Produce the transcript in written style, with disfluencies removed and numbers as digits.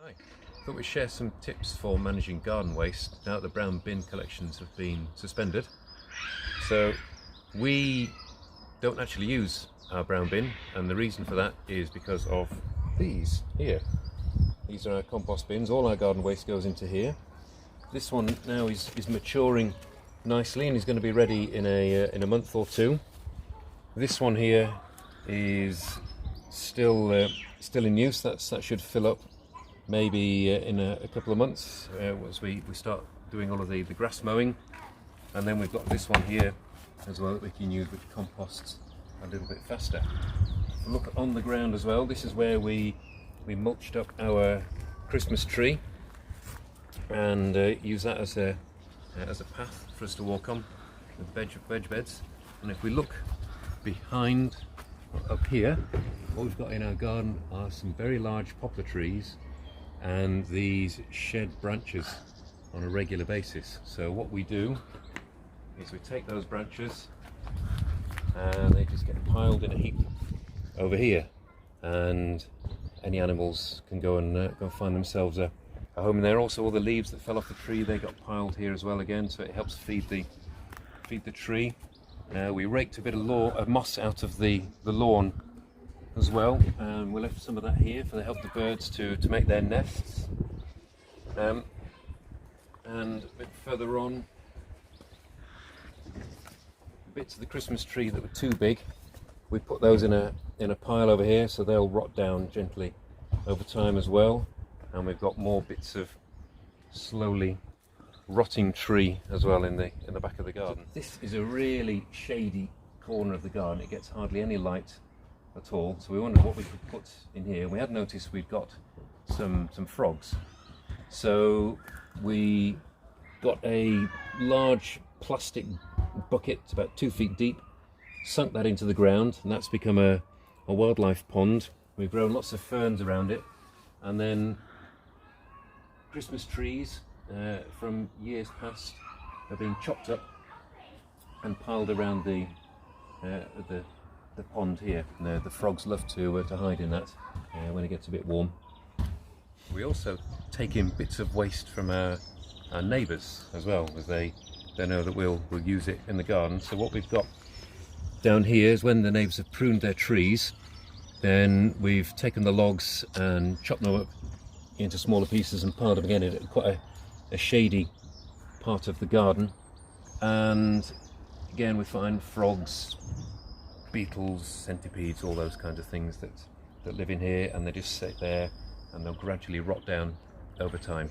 Hi, thought we'd share some tips for managing garden waste now that the brown bin collections have been suspended. So we don't actually use our brown bin, and the reason for that is because of these here. These are our compost bins. All our garden waste goes into here. This one now is maturing nicely and is going to be ready in a month or two. This one here is still in use. That should fill up maybe in a couple of months once we start doing all of the grass mowing. And then we've got this one here as well that we can use, which composts a little bit faster. Look on the ground as well. This is where we mulched up our Christmas tree and use that as a path for us to walk on with veg beds. And if we look behind up here, what we've got in our garden are some very large poplar trees, and these shed branches on a regular basis. So what we do is we take those branches and they just get piled in a heap over here, and any animals can go and find themselves a home in there. Also, all the leaves that fell off the tree, they got piled here as well again, so it helps feed the tree. We raked a bit of moss out of the lawn as well, and we left some of that here to help the birds to make their nests. And a bit further on, bits of the Christmas tree that were too big, we put those in a pile over here, so they'll rot down gently over time as well. And we've got more bits of slowly rotting tree as well in the back of the garden. This is a really shady corner of the garden. It gets hardly any light at all, so we wondered what we could put in here. We had noticed we'd got some frogs, so we got a large plastic bucket about 2 feet deep, sunk that into the ground, and that's become a wildlife pond. We've grown lots of ferns around it, and then Christmas trees from years past have been chopped up and piled around the pond here. And the frogs love to hide in that when it gets a bit warm. We also take in bits of waste from our neighbours as well, as they know that we'll use it in the garden. So what we've got down here is when the neighbours have pruned their trees, then we've taken the logs and chopped them up into smaller pieces and piled them again in quite a shady part of the garden. And again, we find frogs, beetles, centipedes, all those kinds of things that live in here, and they just sit there and they'll gradually rot down over time.